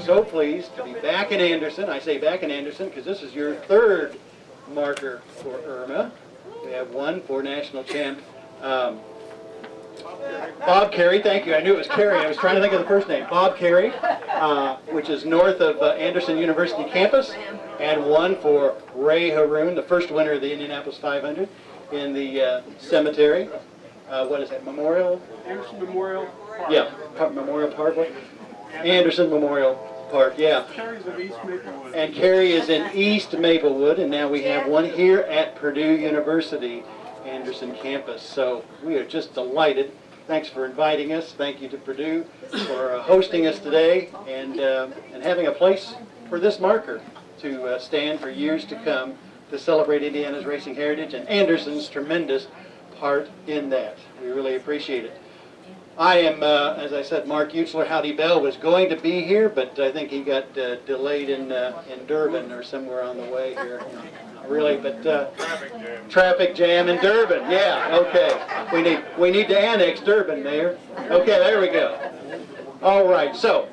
so pleased to be back in Anderson. I say back in Anderson because this is your third marker for Irma. We have one for national champ Bob Carey. Thank you. I knew it was Carey. I was trying to think of the first name. Bob Carey, which is north of Anderson University campus, and one for Ray Haroon, the first winner of the Indianapolis 500 in the cemetery. What is that? Memorial? Anderson Memorial Park. Yeah, Memorial Parkway. Anderson Memorial Park, yeah. Carey's of East Maplewood. And Carey is in East Maplewood, and now we have one here at Purdue University, Anderson campus. So we are just delighted. Thanks for inviting us. Thank you to Purdue for hosting us today and having a place for this marker to stand for years to come to celebrate Indiana's racing heritage and Anderson's tremendous part in that. We really appreciate it. I am, as I said, Mark Utzler. Howdy Bell was going to be here, but I think he got delayed in Durban or somewhere on the way here. Not really, but traffic jam in Durban. Yeah, okay. We need to annex Durban, Mayor. Okay, there we go. All right, so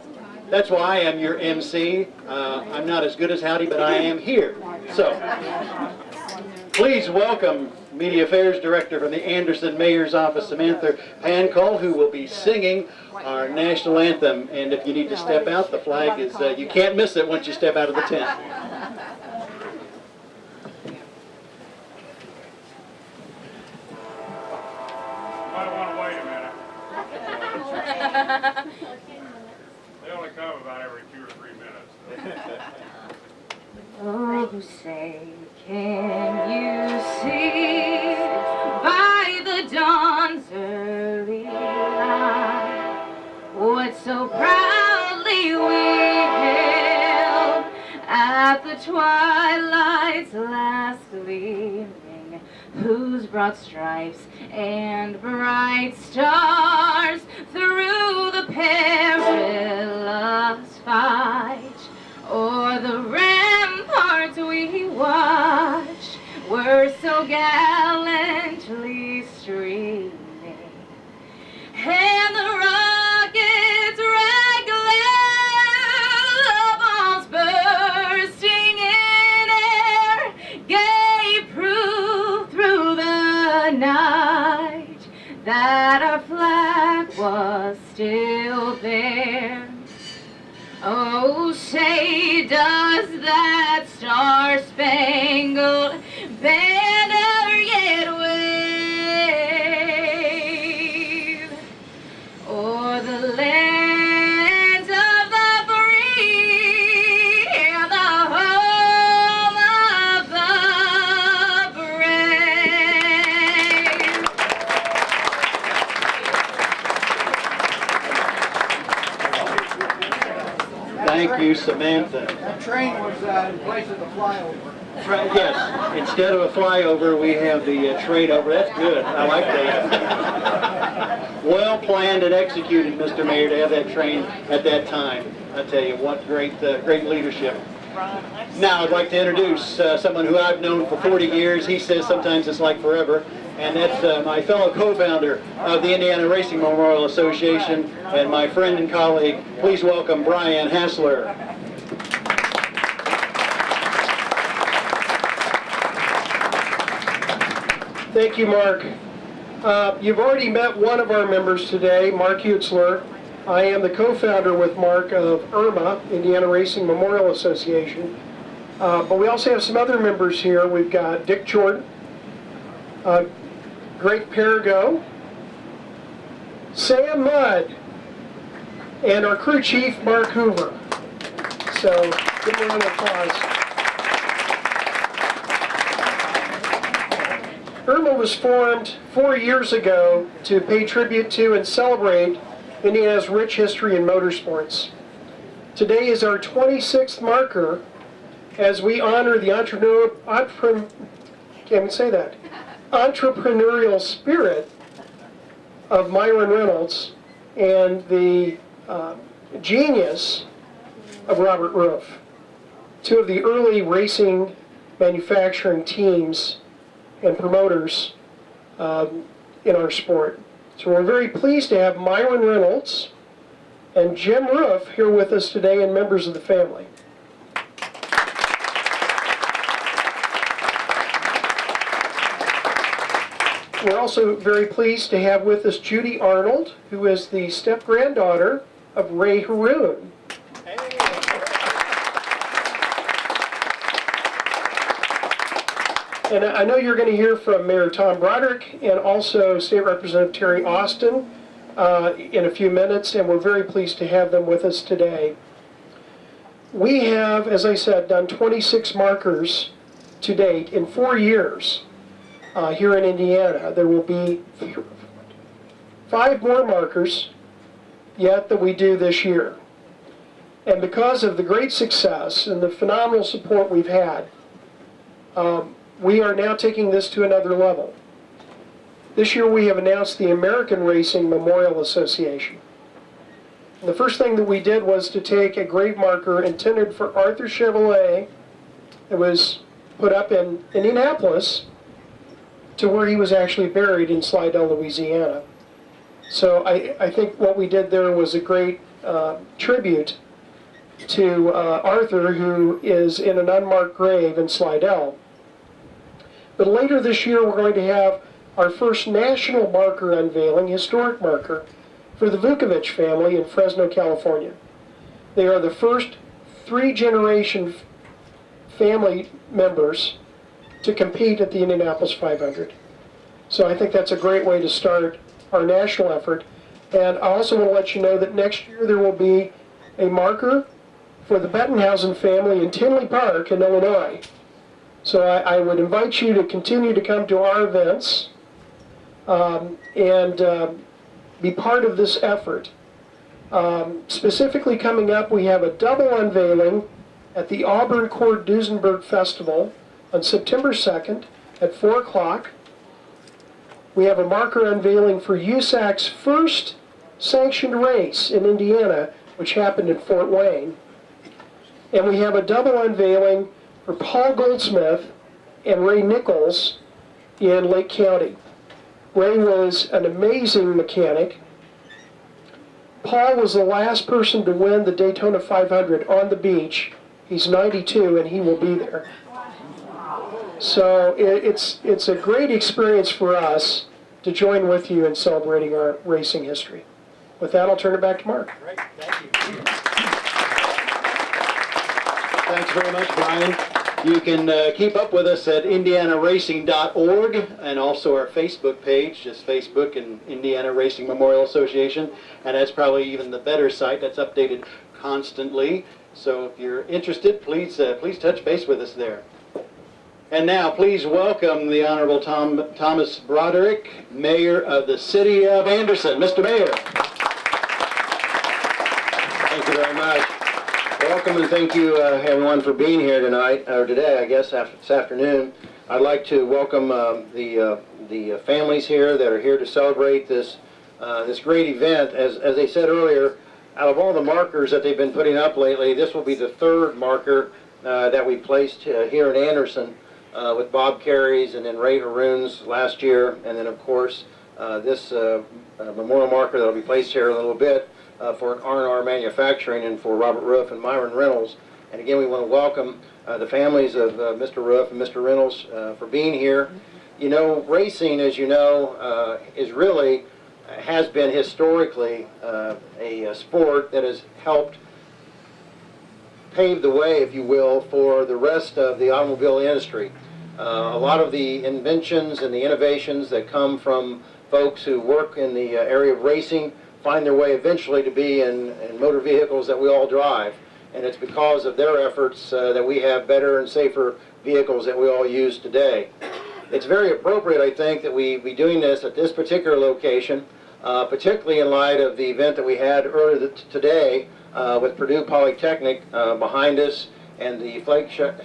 that's why I am your MC. I'm not as good as Howdy, but I am here. So please welcome Media Affairs Director from the Anderson Mayor's Office, Samantha Pancol, who will be singing our national anthem. And if you need to step out, the flag is, you can't miss it once you step out of the tent. Might want to wait a minute. They only come about every 2 or 3 minutes. Oh, say, can you see by the dawn's early light what so proudly we hailed at the twilight's last gleaming, whose broad stripes and bright stars through the perilous fight o'er the ramparts we watched were so gallantly streaming, and the rockets' red glare, balls bursting in air, gave proof through the night that our flag was still there. Oh, say, does that star-spangled banner yet wave o'er the lands of the free and the home of the brave? Thank you, Samantha. That train was in place of the flyover. Yes, instead of a flyover, we have the train over. That's good. I like that. Well planned and executed, Mr. Mayor, to have that train at that time. I tell you, what great leadership. Now I'd like to introduce someone who I've known for 40 years. He says sometimes it's like forever. And that's my fellow co-founder of the Indiana Racing Memorial Association and my friend and colleague. Please welcome Brian Hassler. Thank you, Mark. You've already met one of our members today, Mark Utzler. I am the co-founder with Mark of IRMA, Indiana Racing Memorial Association. But we also have some other members here. We've got Dick Jordan, Greg Perigo, Sam Mudd, and our crew chief, Mark Hoover. So give them a round of applause. IRMA was formed 4 years ago to pay tribute to and celebrate Indiana's rich history in motorsports. Today is our 26th marker as we honor the entrepreneurial spirit of Myron Reynolds and the genius of Robert Roof, two of the early racing manufacturing teams and promoters in our sport. So we're very pleased to have Myron Reynolds and Jim Roof here with us today and members of the family. We're also very pleased to have with us Judy Arnold, who is the step-granddaughter of Ray Haroon. And I know you're going to hear from Mayor Tom Broderick and also State Representative Terry Austin in a few minutes, and we're very pleased to have them with us today. We have, as I said, done 26 markers to date in 4 years here in Indiana. There will be 5 more markers yet that we do this year. And because of the great success and the phenomenal support we've had, we are now taking this to another level. This year we have announced the American Racing Memorial Association. And the first thing that we did was to take a grave marker intended for Arthur Chevrolet that was put up in Indianapolis to where he was actually buried in Slidell, Louisiana. So I think what we did there was a great tribute to Arthur, who is in an unmarked grave in Slidell. But later this year we're going to have our first national marker unveiling, historic marker, for the Vukovich family in Fresno, California. They are the first 3-generation family members to compete at the Indianapolis 500. So I think that's a great way to start our national effort. And I also want to let you know that next year there will be a marker for the Bettenhausen family in Tinley Park in Illinois. So I would invite you to continue to come to our events and be part of this effort. Specifically coming up, we have a double unveiling at the Auburn Cord Duesenberg Festival on September 2nd at 4 o'clock. We have a marker unveiling for USAC's first sanctioned race in Indiana, which happened in Fort Wayne. And we have a double unveiling for Paul Goldsmith and Ray Nichols in Lake County. Ray was an amazing mechanic. Paul was the last person to win the Daytona 500 on the beach. He's 92 and he will be there. So it's a great experience for us to join with you in celebrating our racing history. With that, I'll turn it back to Mark. Great, thank you. Thanks very much, Brian. You can keep up with us at indianaracing.org and also our Facebook page, just Facebook and Indiana Racing Memorial Association. And that's probably even the better site. That's updated constantly. So if you're interested, please touch base with us there. And now, please welcome the Honorable Thomas Broderick, Mayor of the City of Anderson. Mr. Mayor. Thank you very much. Welcome and thank you everyone for being here tonight, or today I guess, this afternoon. I'd like to welcome the families here that are here to celebrate this great event. As they said earlier, out of all the markers that they've been putting up lately, this will be the 3rd marker that we placed here in Anderson with Bob Carey's and then Ray Haroon's last year, and then of course this memorial marker that will be placed here in a little bit for R&R Manufacturing and for Robert Roof and Myron Reynolds. And again, we want to welcome the families of Mr. Roof and Mr. Reynolds for being here. You know, racing, as you know, has been historically a sport that has helped pave the way, if you will, for the rest of the automobile industry. A lot of the inventions and the innovations that come from folks who work in the area of racing find their way eventually to be in motor vehicles that we all drive. And it's because of their efforts that we have better and safer vehicles that we all use today. It's very appropriate, I think, that we be doing this at this particular location, particularly in light of the event that we had earlier today with Purdue Polytechnic behind us and the flagship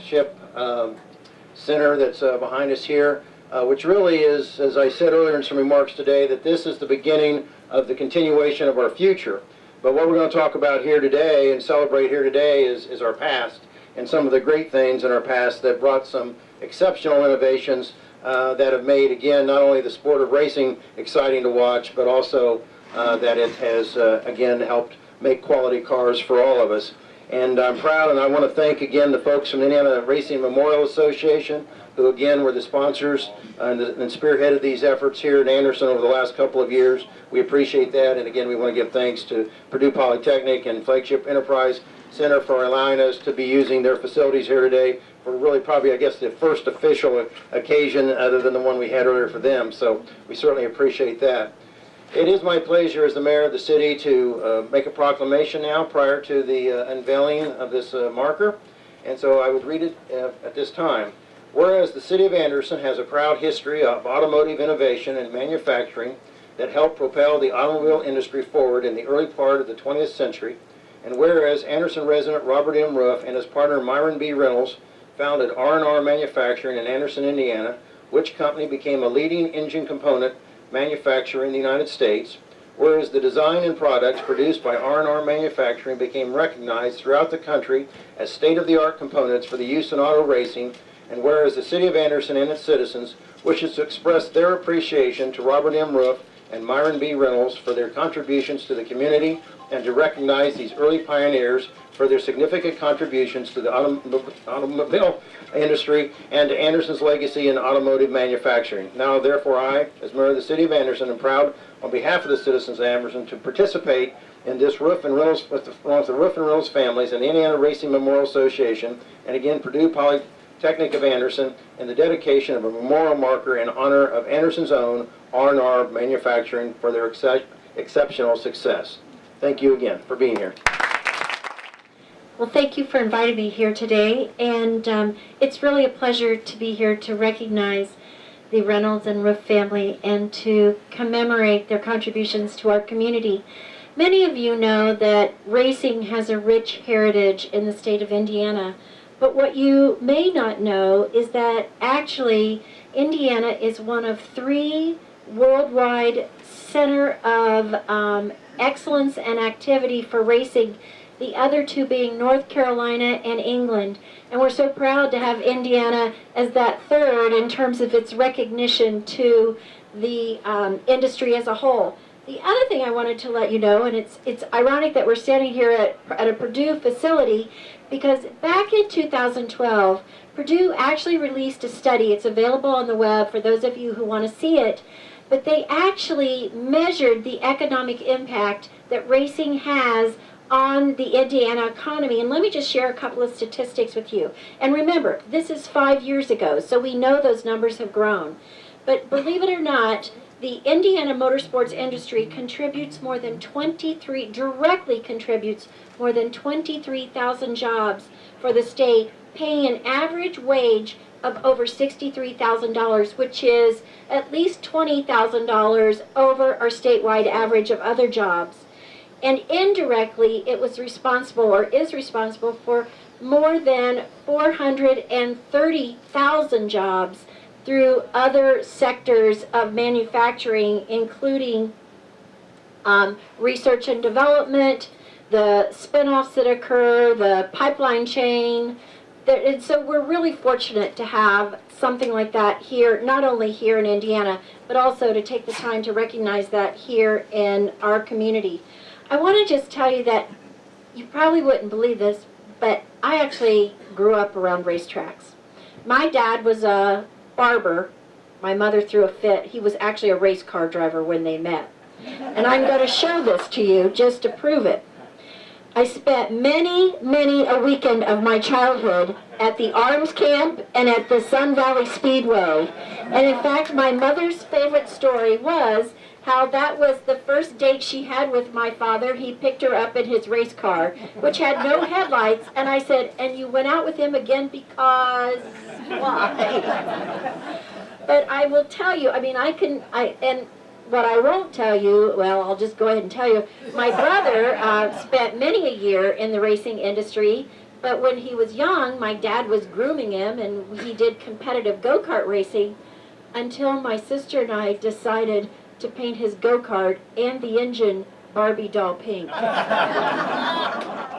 center that's behind us here, which really is, as I said earlier in some remarks today, that this is the beginning of the continuation of our future. But what we're going to talk about here today and celebrate here today is our past and some of the great things in our past that brought some exceptional innovations that have made, again, not only the sport of racing exciting to watch, but also that it has, again, helped make quality cars for all of us. And I'm proud, and I want to thank again the folks from the Indiana Racing Memorial Association, who again were the sponsors and spearheaded these efforts here at Anderson over the last couple of years. We appreciate that, and again we want to give thanks to Purdue Polytechnic and Flagship Enterprise Center for allowing us to be using their facilities here today for really probably, I guess, the first official occasion other than the one we had earlier for them, so we certainly appreciate that. It is my pleasure as the mayor of the city to make a proclamation now prior to the unveiling of this marker, and so I would read it at this time. Whereas the city of Anderson has a proud history of automotive innovation and manufacturing that helped propel the automobile industry forward in the early part of the 20th century, and whereas Anderson resident Robert M. Ruff and his partner Myron B. Reynolds founded R&R Manufacturing in Anderson, Indiana, which company became a leading engine component manufacturer in the United States, whereas the design and products produced by R&R Manufacturing became recognized throughout the country as state-of-the-art components for the use in auto racing, and whereas the city of Anderson and its citizens wishes to express their appreciation to Robert M. Ruff and Myron B. Reynolds for their contributions to the community and to recognize these early pioneers for their significant contributions to the automobile industry and to Anderson's legacy in automotive manufacturing. Now, therefore, I, as mayor of the city of Anderson, am proud on behalf of the citizens of Anderson to participate in this Ruff and Reynolds, along with the Ruff and Reynolds families and the Indiana Racing Memorial Association, and again, Purdue Polytechnic of Anderson, in the dedication of a memorial marker in honor of Anderson's own R&R Manufacturing for their exceptional success. Thank you again for being here. Well, thank you for inviting me here today, and it's really a pleasure to be here to recognize the Reynolds and Ruff family and to commemorate their contributions to our community. Many of you know that racing has a rich heritage in the state of Indiana, but what you may not know is that actually Indiana is one of 3 worldwide center of excellence and activity for racing, the other 2 being North Carolina and England. And we're so proud to have Indiana as that 3rd in terms of its recognition to the industry as a whole. The other thing I wanted to let you know, and it's ironic that we're standing here at a Purdue facility, because back in 2012, Purdue actually released a study. It's available on the web for those of you who want to see it. But they actually measured the economic impact that racing has on the Indiana economy. And let me just share a couple of statistics with you. And remember, this is 5 years ago, so we know those numbers have grown. But believe it or not, the Indiana motorsports industry contributes more than directly contributes more than 23,000 jobs for the state, paying an average wage of over $63,000, which is at least $20,000 over our statewide average of other jobs. And indirectly, it was responsible, or is responsible, for more than 430,000 jobs through other sectors of manufacturing, including research and development, the spin-offs that occur, the pipeline chain. And so we're really fortunate to have something like that here, not only here in Indiana, but also to take the time to recognize that here in our community. I want to just tell you that you probably wouldn't believe this, but I actually grew up around racetracks. My dad was a barber. My mother threw a fit. He was actually a race car driver when they met. And I'm going to show this to you just to prove it. I spent many a weekend of my childhood at the Arms Camp and at the Sun Valley Speedway. And in fact, my mother's favorite story was how that was the first date she had with my father. He picked her up in his race car, which had no headlights. And I said, and you went out with him again because why? But I will tell you, I mean, and what I won't tell you, well, I'll just go ahead and tell you, my brother spent many a year in the racing industry, but when he was young, my dad was grooming him, and he did competitive go-kart racing until my sister and I decided to paint his go-kart and the engine Barbie doll pink.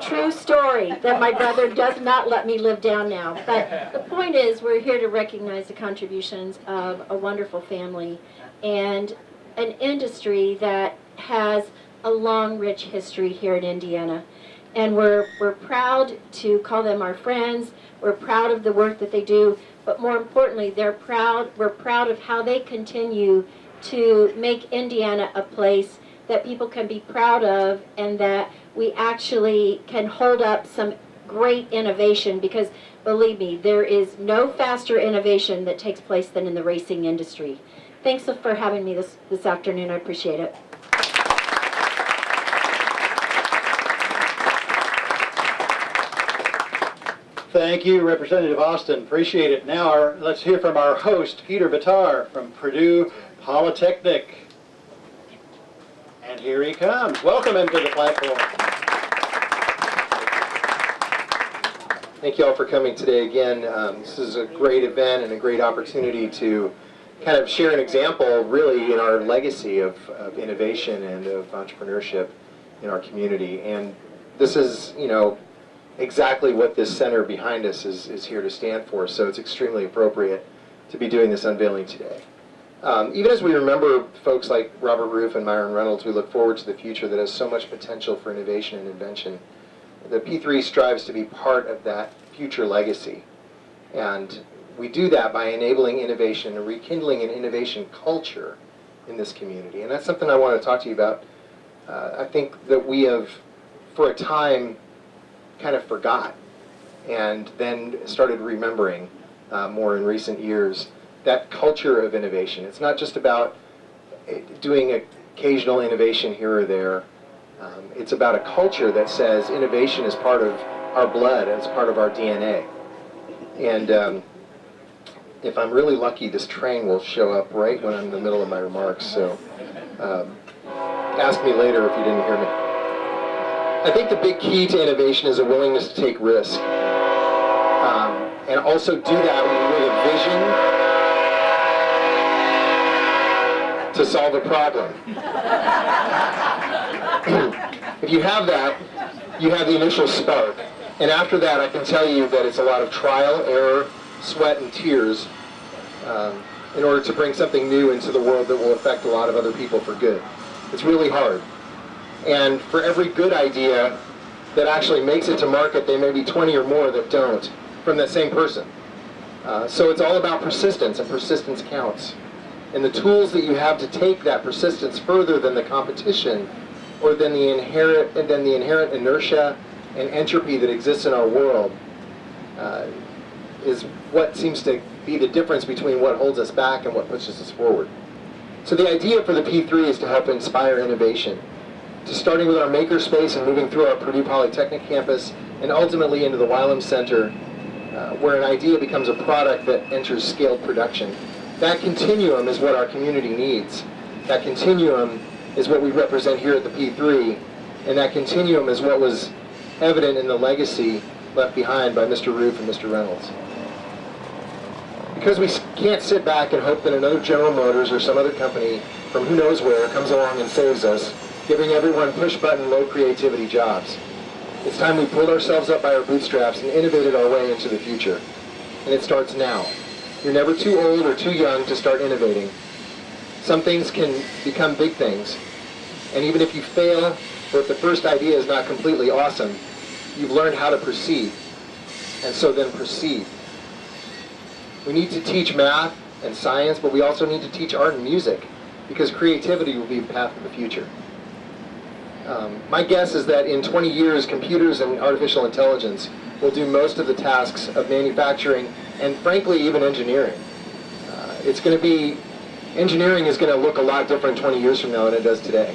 True story that my brother does not let me live down now. But the point is, we're here to recognize the contributions of a wonderful family and an industry that has a long, rich history here in Indiana. And we're proud to call them our friends. We're proud of the work that they do, but more importantly, we're proud of how they continue to make Indiana a place that people can be proud of, and that we actually can hold up some great innovation, because believe me, there is no faster innovation that takes place than in the racing industry. Thanks for having me this afternoon. I appreciate it. Thank you, Representative Austin. Appreciate it. Now, let's hear from our host, Peter Bitar from Purdue Polytechnic. And here he comes. Welcome him to the platform. Thank you all for coming today again. This is a great event and a great opportunity to kind of share an example, really, in our legacy of innovation and of entrepreneurship in our community. And this is, you know, exactly what this center behind us is here to stand for, so it's extremely appropriate to be doing this unveiling today. Even as we remember folks like Robert Roof and Myron Reynolds, we look forward to the future that has so much potential for innovation and invention. The P3 strives to be part of that future legacy, and we do that by enabling innovation and rekindling an innovation culture in this community. And that's something I want to talk to you about. I think that we have, for a time, kind of forgot, and then started remembering more in recent years, that culture of innovation. It's not just about doing occasional innovation here or there. It's about a culture that says innovation is part of our blood, and it's part of our DNA. And if I'm really lucky, this train will show up right when I'm in the middle of my remarks, so ask me later if you didn't hear me. I think the big key to innovation is a willingness to take risk, and also do that with a vision to solve a problem. If you have that, you have the initial spark, and after that I can tell you that it's a lot of trial, error, sweat, and tears in order to bring something new into the world that will affect a lot of other people for good. It's really hard. And for every good idea that actually makes it to market, there may be 20 or more that don't, from that same person. So it's all about persistence, and persistence counts. And the tools that you have to take that persistence further than the competition, or than the inherent inertia and entropy that exists in our world, is what seems to be the difference between what holds us back and what pushes us forward. So the idea for the P3 is to help inspire innovation, to starting with our makerspace and moving through our Purdue Polytechnic campus and ultimately into the Wylam Center, where an idea becomes a product that enters scaled production. That continuum is what our community needs. That continuum is what we represent here at the P3, and that continuum is what was evident in the legacy left behind by Mr. Roof and Mr. Reynolds. Because we can't sit back and hope that another General Motors or some other company from who knows where comes along and saves us, giving everyone push-button, low-creativity jobs. It's time we pulled ourselves up by our bootstraps and innovated our way into the future. And it starts now. You're never too old or too young to start innovating. Some things can become big things. And even if you fail, or if the first idea is not completely awesome, you've learned how to proceed. And so then proceed. We need to teach math and science, but we also need to teach art and music, because creativity will be the path of the future. My guess is that in 20 years, computers and artificial intelligence will do most of the tasks of manufacturing and, frankly, even engineering. Engineering is going to look a lot different 20 years from now than it does today.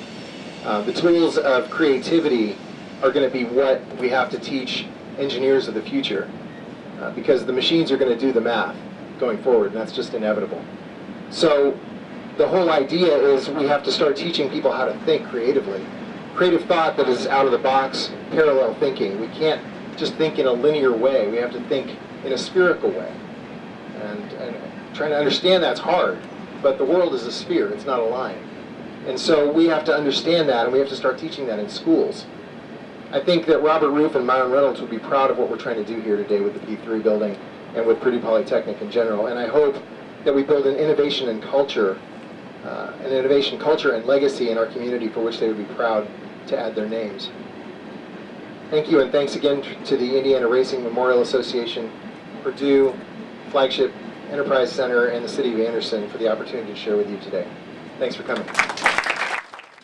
The tools of creativity are going to be what we have to teach engineers of the future, because the machines are going to do the math going forward, and that's just inevitable. So the whole idea is we have to start teaching people how to think creatively. Creative thought that is out of the box, parallel thinking. We can't just think in a linear way. We have to think in a spherical way. And trying to understand that's hard, but the world is a sphere, it's not a line. And so we have to understand that, and we have to start teaching that in schools. I think that Robert Roof and Myron Reynolds would be proud of what we're trying to do here today with the P3 building and with Purdue Polytechnic in general. And I hope that we build an innovation and culture an innovation culture and legacy in our community for which they would be proud to add their names. Thank you, and thanks again to the Indiana Racing Memorial Association, Purdue Flagship Enterprise Center, and the City of Anderson for the opportunity to share with you today. Thanks for coming.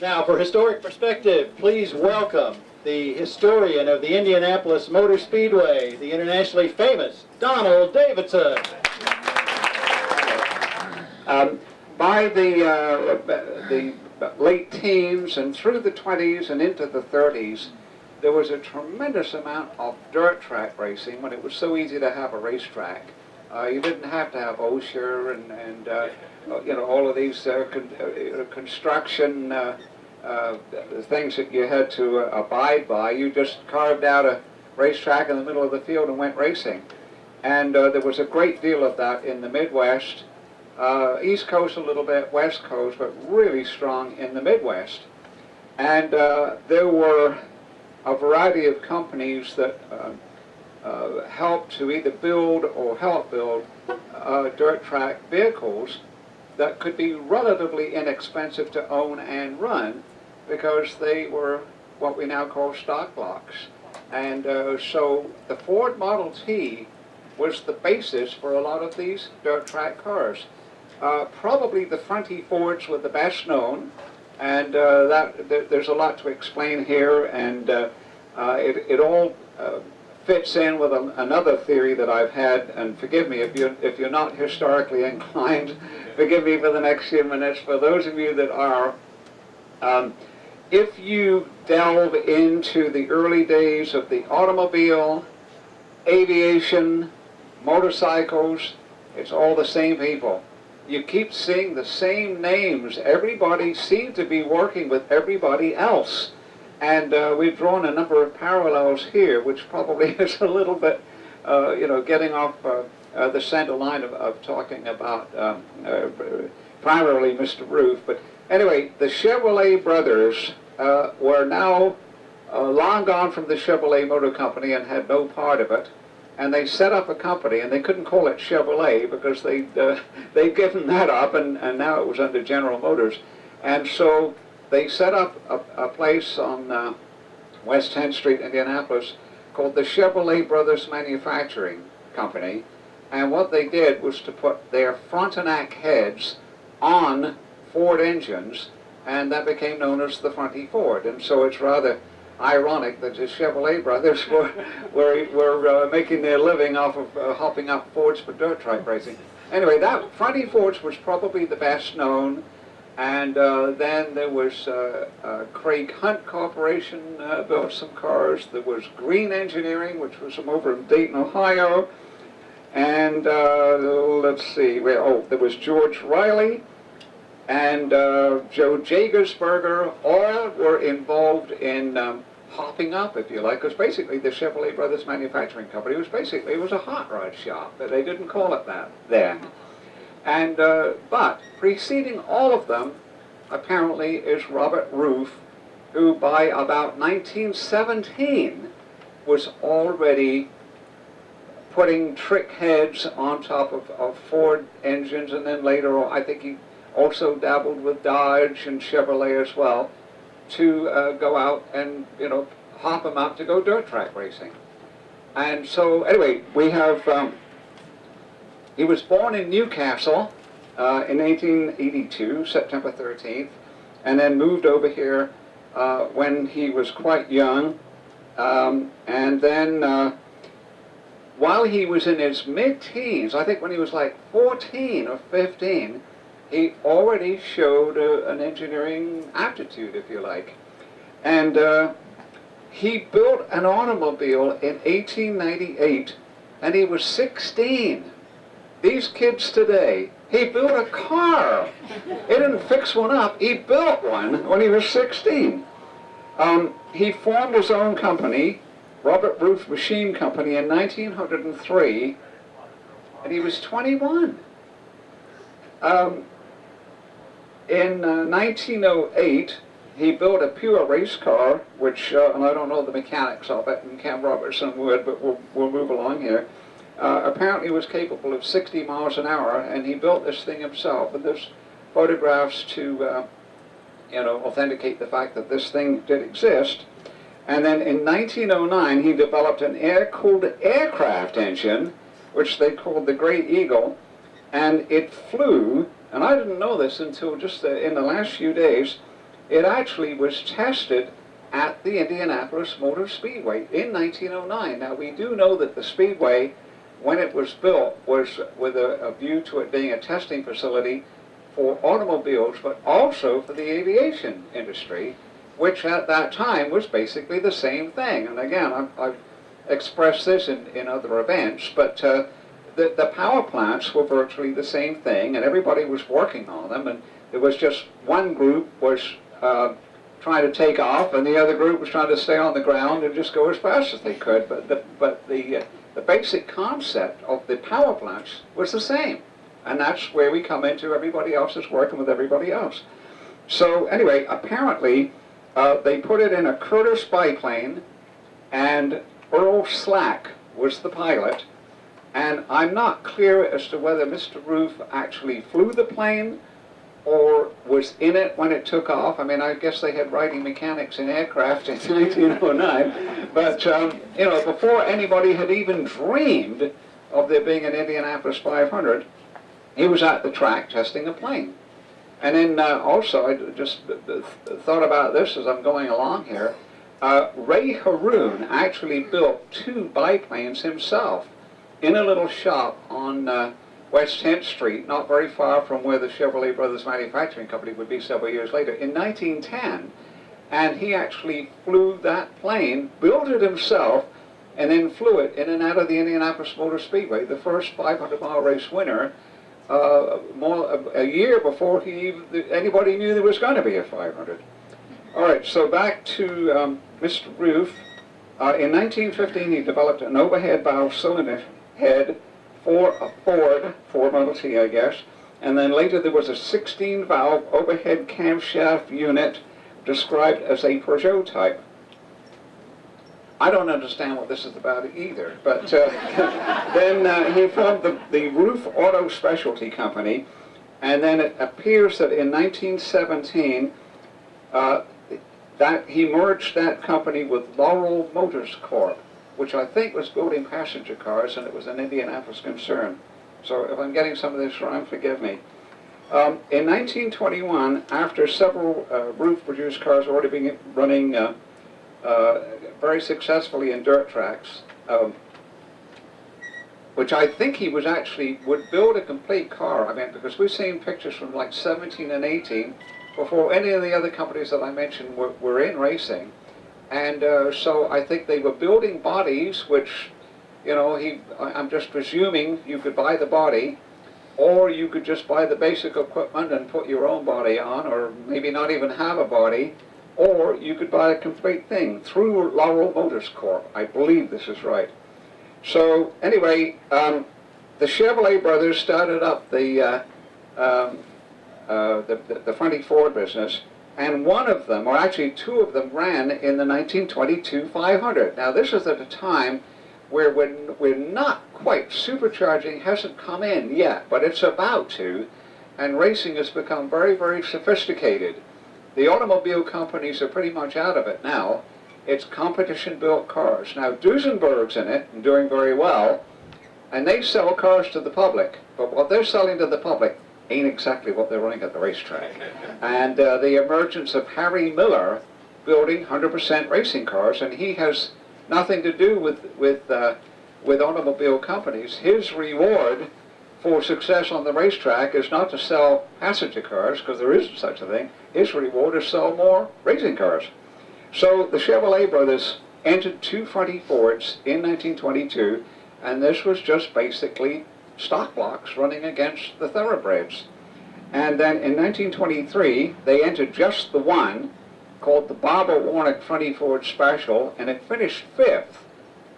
Now, for historic perspective, please welcome the historian of the Indianapolis Motor Speedway, the internationally famous Donald Davidson. By the late teens and through the 20s and into the 30s, there was a tremendous amount of dirt track racing when it was so easy to have a racetrack. You didn't have to have OSHA and you know, all of these construction things that you had to abide by. You just carved out a racetrack in the middle of the field and went racing. And there was a great deal of that in the Midwest. East Coast a little bit, West Coast, but really strong in the Midwest. And there were a variety of companies that helped to either build or help build dirt track vehicles that could be relatively inexpensive to own and run because they were what we now call stock blocks. And so the Ford Model T was the basis for a lot of these dirt track cars. Probably the Fronty Fords were the best known, and there's a lot to explain here, and it all fits in with another theory that I've had, and forgive me if you're not historically inclined, forgive me for the next few minutes. For those of you that are, if you delve into the early days of the automobile, aviation, motorcycles, it's all the same people. You keep seeing the same names. Everybody seemed to be working with everybody else. And we've drawn a number of parallels here, which probably is a little bit, you know, getting off the center line of talking about primarily Mr. Roof. But anyway, the Chevrolet brothers were now long gone from the Chevrolet Motor Company and had no part of it. And they set up a company, and they couldn't call it Chevrolet because they'd given that up, and now it was under General Motors. And so they set up a place on West 10th Street, Indianapolis, called the Chevrolet Brothers Manufacturing Company. And what they did was to put their Frontenac heads on Ford engines, and that became known as the Fronty Ford. And so it's rather ironic that the Chevrolet brothers were making their living off of hopping up Fords for dirt track racing. Anyway, that Fronty Fords was probably the best known, and then there was Craig Hunt Corporation built some cars. There was Green Engineering, which was from over in Dayton, Ohio, and let's see, there was George Riley and Joe Jagersberger. All were involved in hopping up, if you like, because basically the Chevrolet Brothers Manufacturing Company was basically, it was a hot rod shop, but they didn't call it that then. And, but preceding all of them, apparently, is Robert Roof, who by about 1917 was already putting trick heads on top of Ford engines, and then later on, I think he also dabbled with Dodge and Chevrolet as well, to go out and, you know, hop them up to go dirt track racing. And so, anyway, we have, he was born in Newcastle in 1882, September 13th, and then moved over here when he was quite young. And then, while he was in his mid-teens, I think when he was like 14 or 15, he already showed an engineering aptitude, if you like. And he built an automobile in 1898, and he was 16. These kids today, he built a car. He didn't fix one up, he built one when he was 16. He formed his own company, Robert Roof Machine Company, in 1903, and he was 21. In 1908, he built a pure race car, which, and I don't know the mechanics of it, and Cam Robertson would, but we'll move along here. Apparently was capable of 60 miles an hour, and he built this thing himself. And there's photographs to, authenticate the fact that this thing did exist. And then in 1909, he developed an air-cooled aircraft engine, which they called the Great Eagle, and it flew, and I didn't know this until just in the last few days, it actually was tested at the Indianapolis Motor Speedway in 1909. Now, we do know that the Speedway, when it was built, was with a view to it being a testing facility for automobiles, but also for the aviation industry, which at that time was basically the same thing. And again, I've expressed this in other events, but the power plants were virtually the same thing, and everybody was working on them, and it was just one group was trying to take off, and the other group was trying to stay on the ground and just go as fast as they could. But the basic concept of the power plants was the same, and that's where we come into everybody else is working with everybody else. So anyway, apparently they put it in a Curtiss biplane, and Earl Slack was the pilot, and I'm not clear as to whether Mr. Roof actually flew the plane or was in it when it took off. I mean, I guess they had writing mechanics in aircraft in 1909, but before anybody had even dreamed of there being an Indianapolis 500, he was at the track testing a plane. And then also, I just thought about this as I'm going along here. Ray Haroon actually built 2 biplanes himself in a little shop on West 10th Street, not very far from where the Chevrolet Brothers Manufacturing Company would be several years later, in 1910. And he actually flew that plane, built it himself, and then flew it in and out of the Indianapolis Motor Speedway, the first 500-mile race winner, a year before anybody knew there was going to be a 500. All right, so back to Mr. Roof. In 1915, he developed an overhead valve cylinder head for a Ford Model T, I guess, and then later there was a 16-valve overhead camshaft unit described as a Peugeot type. I don't understand what this is about either, but then he formed the Roof Auto Specialty Company, and then it appears that in 1917 that he merged that company with Laurel Motors Corp., which I think was building passenger cars, and it was an Indianapolis concern. So if I'm getting some of this wrong, forgive me. In 1921, after several Roof-produced cars already being running very successfully in dirt tracks, which I think he was actually, would build a complete car. I mean, because we've seen pictures from like 17 and 18 before any of the other companies that I mentioned were in racing. And so I think they were building bodies, which, I'm just presuming you could buy the body, or you could just buy the basic equipment and put your own body on, or maybe not even have a body, or you could buy a complete thing through Laurel Motors Corp. I believe this is right. So anyway, the Chevrolet brothers started up the Fronty Ford business, and one of them, or actually 2 of them, ran in the 1922 500. Now this is at a time where we're not quite, supercharging hasn't come in yet, but it's about to, and racing has become very, very sophisticated. The automobile companies are pretty much out of it now. It's competition-built cars. Now Duesenberg's in it and doing very well, and they sell cars to the public, but what they're selling to the public ain't exactly what they're running at the racetrack. And the emergence of Harry Miller building 100% racing cars, and he has nothing to do with automobile companies. His reward for success on the racetrack is not to sell passenger cars, because there isn't such a thing. His reward is to sell more racing cars. So the Chevrolet brothers entered 2 Fronty Fords in 1922, and this was just basically stock blocks running against the thoroughbreds. And then in 1923, they entered just the one, called the Barbara Warnick Fronty Ford Special, and it finished 5th.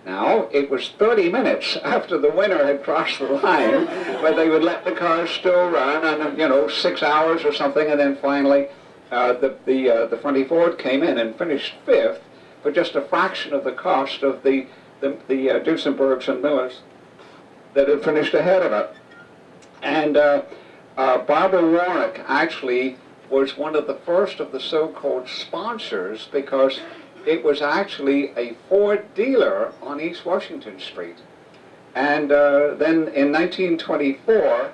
Now, it was 30 minutes after the winner had crossed the line, but they would let the cars still run, and 6 hours or something, and then finally the Fronty Ford came in and finished 5th for just a fraction of the cost of the Duesenbergs and Millers that had finished ahead of it. And Barbara Warnock actually was one of the first of the so-called sponsors, because it was actually a Ford dealer on East Washington Street. And then in 1924,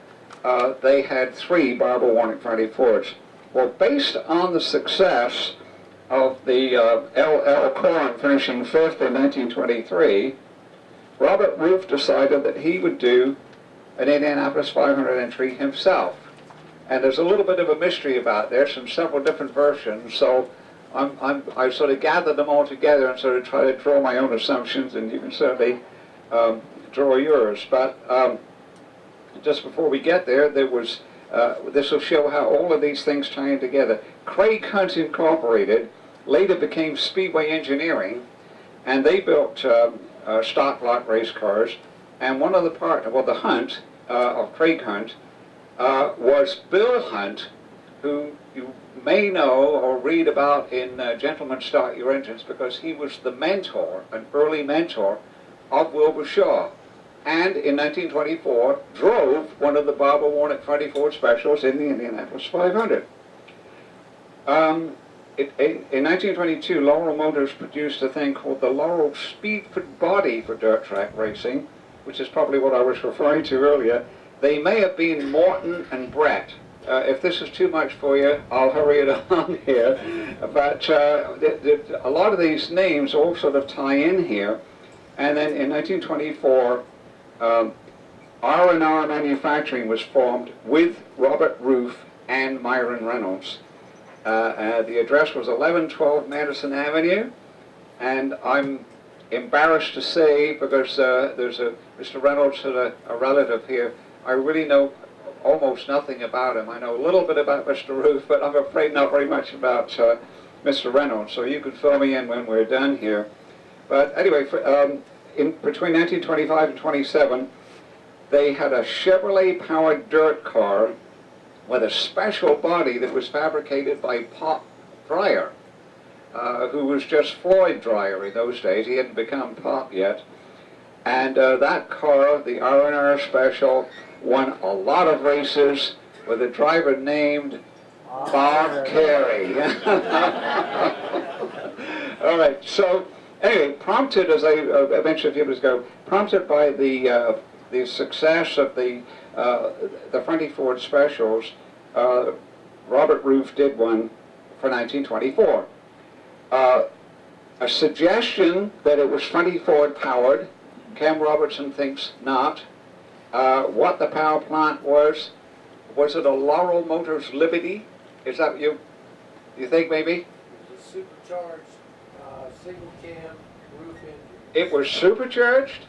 they had 3 Barbara Warnock Friday Fords. Well, based on the success of the LL Corn finishing 5th in 1923, Robert Roof decided that he would do an Indianapolis 500 entry himself. And there's a little bit of a mystery about this and several different versions, so I sort of gathered them all together and sort of try to draw my own assumptions, and you can certainly draw yours. But just before we get there, there was, this will show how all of these things tie in together. Craig Hunt Incorporated later became Speedway Engineering, and they built stock block race cars. And one of the partners, well, the Hunt of Craig Hunt, was Bill Hunt, who you may know or read about in Gentlemen Start Your Engines, because he was the mentor, an early mentor of Wilbur Shaw. And in 1924, drove one of the Barbara Warnock Friday Ford Specials in the Indianapolis 500. In 1922, Laurel Motors produced a thing called the Laurel Speedford Body for dirt track racing, which is probably what I was referring to earlier. They may have been Morton and Brett. If this is too much for you, I'll hurry it on here. But a lot of these names all sort of tie in here. And then in 1924, R&R Manufacturing was formed with Robert Roof and Myron Reynolds. The address was 1112 Madison Avenue, and I'm embarrassed to say, because there's Mr. Reynolds had a relative here, I really know almost nothing about him. I know a little bit about Mr. Roof, but I'm afraid not very much about Mr. Reynolds, so you can fill me in when we're done here. But anyway, between 1925 and 27, they had a Chevrolet-powered dirt car with a special body that was fabricated by Pop Dreyer, who was just Floyd Dreyer in those days. He hadn't become Pop yet. And that car, the R&R Special, won a lot of races with a driver named Bob Carey. All right, so anyway, prompted, as I mentioned a few minutes ago, prompted by the success of the Friday Ford Specials, Robert Roof did one for 1924. A suggestion that it was Friday Ford powered. Cam Robertson thinks not. What the power plant was it a Laurel Motors Liberty? Is that what you think maybe? It was a supercharged single cam roof engine. It was supercharged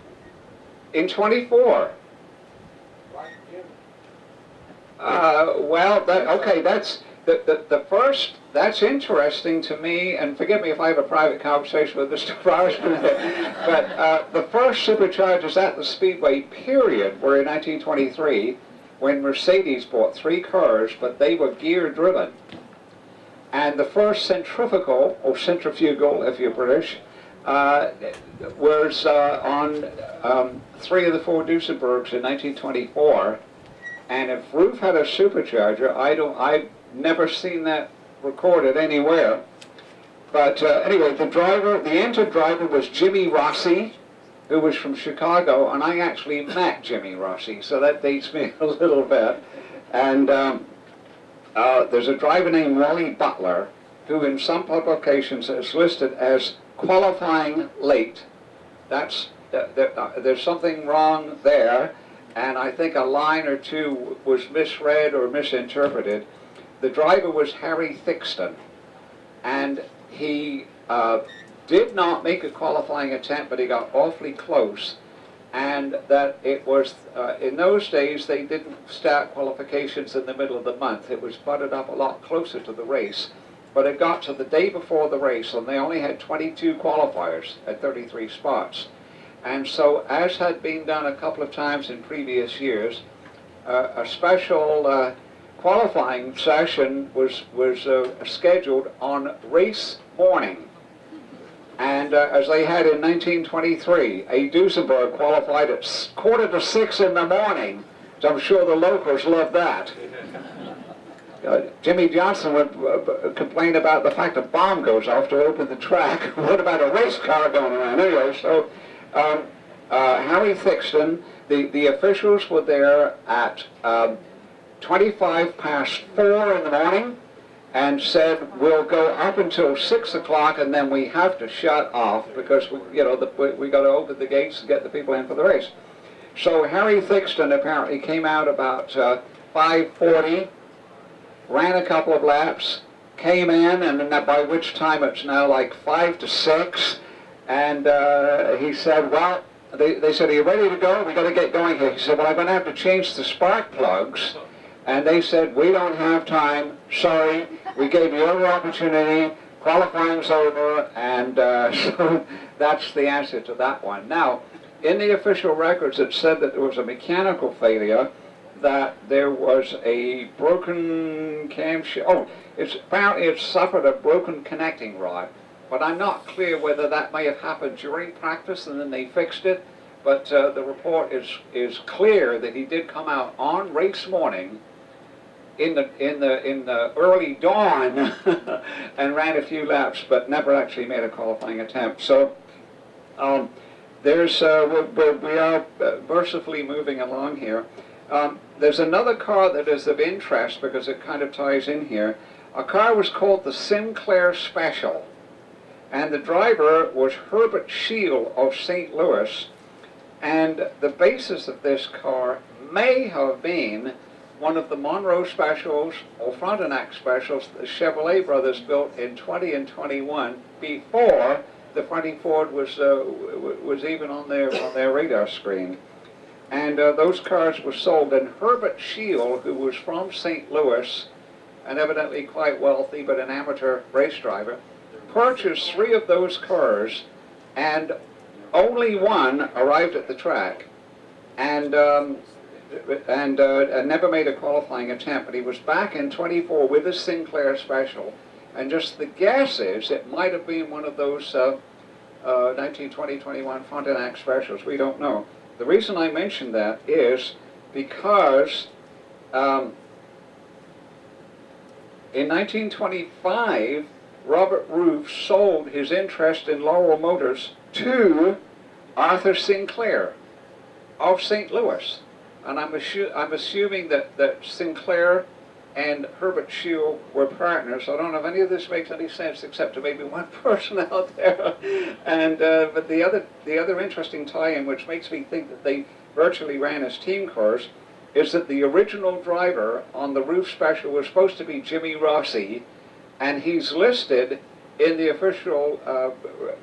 in 24. Right, Jim? Well, okay, that's the first. That's interesting to me, and forgive me if I have a private conversation with Mr. Frosman, but the first superchargers at the Speedway, period, were in 1923, when Mercedes bought 3 cars, but they were gear-driven. And the first centrifugal, or centrifugal if you're British, was on 3 of the 4 Duesenbergs in 1924. And if Roof had a supercharger, I've never seen that recorded anywhere. But anyway, the entered driver was Jimmy Rossi, who was from Chicago, and I actually met Jimmy Rossi, so that dates me a little bit. And there's a driver named Wally Butler, who in some publications is listed as qualifying late. There's something wrong there, and I think a line or two was misread or misinterpreted. The driver was Harry Thixton, and he did not make a qualifying attempt, but he got awfully close. And that it was, in those days, they didn't start qualifications in the middle of the month. It was butted up a lot closer to the race. But it got to the day before the race, and they only had 22 qualifiers at 33 spots. And so, as had been done a couple of times in previous years, a special qualifying session was scheduled on race morning. And as they had in 1923, a Duesenberg qualified at 5:45 in the morning. So I'm sure the locals loved that. Jimmy Johnson would complain about the fact a bomb goes off to open the track. What about a race car going around? Anyway, so Harry Thixton, the officials were there at 4:25 in the morning and said, we'll go up until 6 o'clock and then we have to shut off because we got to open the gates and get the people in for the race. So Harry Thixton apparently came out about 5:40, ran a couple of laps, came in, and then by which time it's now like 5 to 6, and he said, well, they said, are you ready to go? We got to get going here. He said, well, I'm going to have to change the spark plugs. And they said, we don't have time, sorry, we gave you every opportunity, qualifying's over, and so that's the answer to that one. Now, in the official records it said that there was a mechanical failure, that there was a broken camshaft, apparently it suffered a broken connecting rod, but I'm not clear whether that may have happened during practice and then they fixed it, but the report is clear that he did come out on race morning in the early dawn and ran a few laps, but never actually made a qualifying attempt. So we are mercifully moving along here. There's another car that is of interest because it kind of ties in here. A car was called the Sinclair Special, and the driver was Herbert Shield of St. Louis, and the basis of this car may have been one of the Monroe Specials or Frontenac Specials the Chevrolet brothers built in 20 and 21 before the Fronting Ford was even on their radar screen. And those cars were sold, and Herbert Shield, who was from St. Louis and evidently quite wealthy but an amateur race driver, purchased 3 of those cars, and only one arrived at the track, and never made a qualifying attempt. But he was back in 24 with a Sinclair Special, and just the guess is it might have been one of those 1920-21 Frontenac Specials. We don't know. The reason I mention that is because in 1925, Robert Roof sold his interest in Laurel Motors to Arthur Sinclair of St. Louis. And I'm assuming that Sinclair and Herbert Shield were partners. I don't know if any of this makes any sense except to maybe one person out there. And but the other interesting tie-in, which makes me think that they virtually ran as team cars, is that the original driver on the Roof Special was supposed to be Jimmy Rossi, and he's listed in the official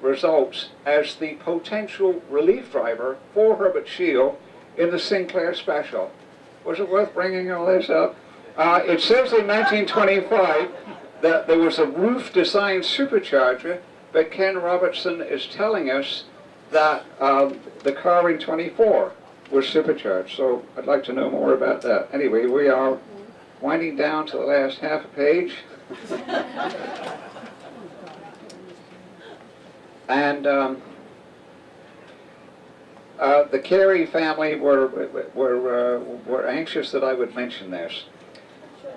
results as the potential relief driver for Herbert Shield in the Sinclair Special. Was it worth bringing all this up? It says in 1925 that there was a Roof-designed supercharger, but Ken Robertson is telling us that the car in 24 was supercharged. So I'd like to know more about that. Anyway, we are winding down to the last half a page. And the Carey family were anxious that I would mention this.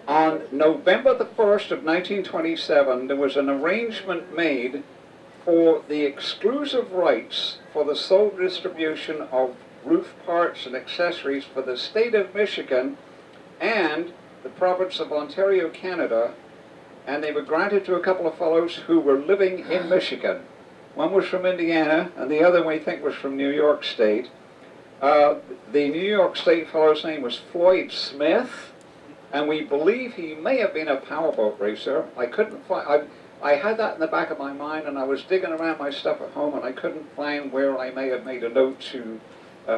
On November the 1st of 1927, there was an arrangement made for the exclusive rights for the sole distribution of roof parts and accessories for the state of Michigan and the province of Ontario, Canada, and they were granted to a couple of fellows who were living in Michigan. One was from Indiana, and the other we think was from New York State. The New York State fellow's name was Floyd Smith, and we believe he may have been a powerboat racer. I couldn't find, I had that in the back of my mind, and I was digging around my stuff at home, and I couldn't find where I may have made a note to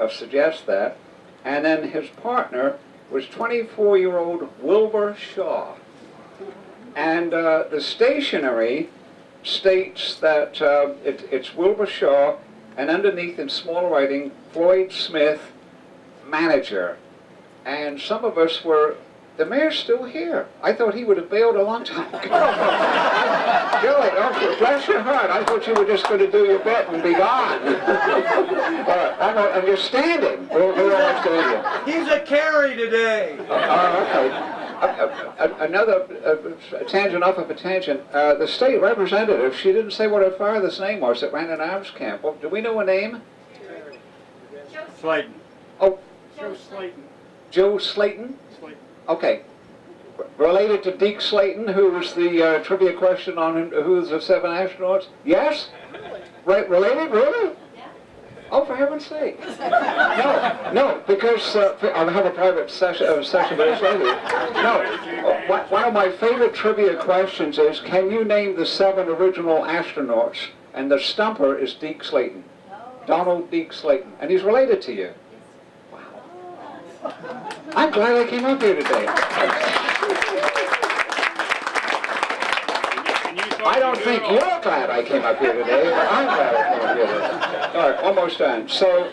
suggest that. And then his partner was 24-year-old Wilbur Shaw. And the stationery states that it's Wilbur Shaw, and underneath in small writing, Floyd Smith, manager. And some of us were, the mayor's still here. I thought he would have bailed a long time ago. Billy, oh, bless your heart. I thought you were just going to do your bit and be gone. And you're standing. We'll understand you. He's a Carey today. Okay. Another tangent off of a tangent. The state representative, she didn't say what her father's name was that ran an arms camp. Well, do we know a name? Slayton. Oh, Joe Slayton. Joe Slayton? Slayton. Okay. Related to Deke Slayton, who was the trivia question on who's the 7 astronauts? Yes? Right, related? Really? Oh, for heaven's sake. No, because I'll have a private session with this later. No, one of my favorite trivia questions is, can you name the 7 original astronauts? And the stumper is Deke Slayton. Donald Deke Slayton. And he's related to you. Wow. I'm glad I came up here today. I don't think you're glad I came up here today, but I'm glad I came up here today. All right, almost done. So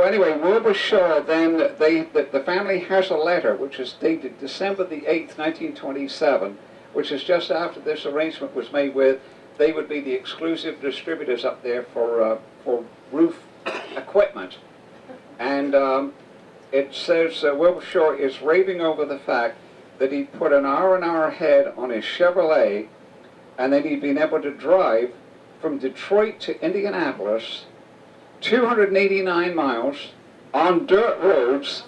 anyway, Wilbur Shaw, then the family has a letter which is dated December the 8th, 1927, which is just after this arrangement was made with, they would be the exclusive distributors up there for roof equipment. And it says Wilbur Shaw is raving over the fact that he'd put an R&R head on his Chevrolet, and then he'd been able to drive from Detroit to Indianapolis, 289 miles, on dirt roads,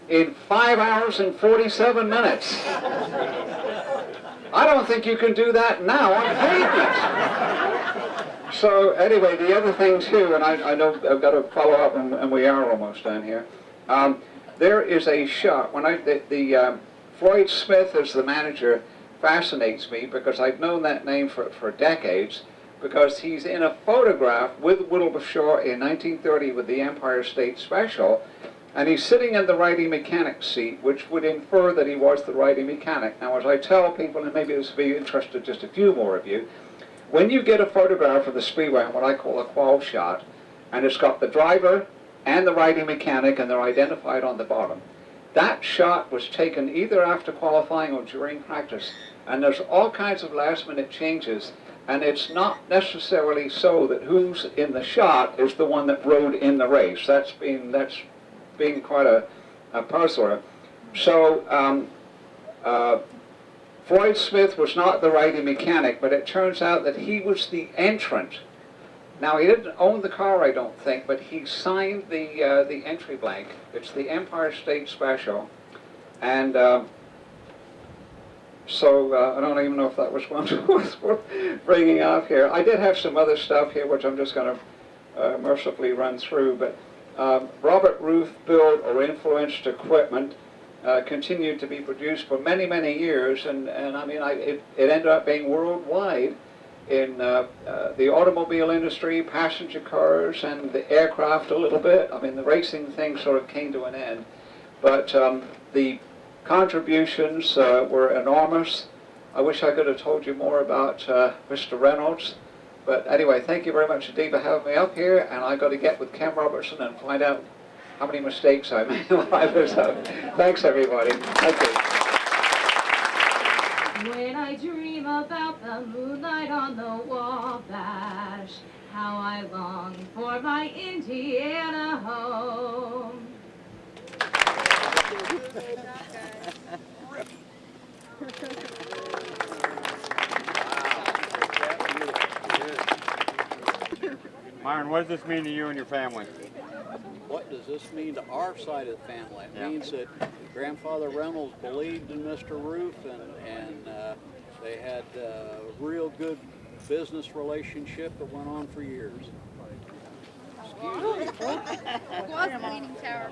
in 5 hours and 47 minutes. I don't think you can do that now on pavement. So anyway, the other thing too, and I know I've got to follow up, and we are almost done here. There is a shot, when Floyd Smith as the manager fascinates me because I've known that name for decades, because he's in a photograph with Wilbur Shaw in 1930 with the Empire State Special, and he's sitting in the riding mechanic seat, which would infer that he was the riding mechanic. Now, as I tell people, and maybe this will be interesting to just a few more of you, when you get a photograph of the Speedway, what I call a qual shot, and it's got the driver and the riding mechanic, and they're identified on the bottom, that shot was taken either after qualifying or during practice, and there's all kinds of last-minute changes, and it's not necessarily so that who's in the shot is the one that rode in the race. That's been quite a puzzler. So Floyd Smith was not the riding mechanic, but it turns out that he was the entrant. Now, he didn't own the car, I don't think, but he signed the entry blank. It's the Empire State Special. And so I don't even know if that was one worth bringing up here. I did have some other stuff here, which I'm just going to mercifully run through. But Robert Ruth built or influenced equipment continued to be produced for many, many years. And I mean, it ended up being worldwide. In the automobile industry, passenger cars, and the aircraft a little bit. I mean, the racing thing sort of came to an end. But the contributions were enormous. I wish I could have told you more about Mr. Reynolds. But anyway, thank you very much indeed for having me up here, and I've got to get with Ken Robertson and find out how many mistakes I made while I was up. Thanks, everybody. Thank you. When I dream about the moonlight on the Wabash, how I long for my Indiana home. Myron, what does this mean to you and your family? What does this mean to our side of the family? It means that Grandfather Reynolds believed in Mr. Roof, and they had a real good business relationship that went on for years. Excuse me. Leaning Tower.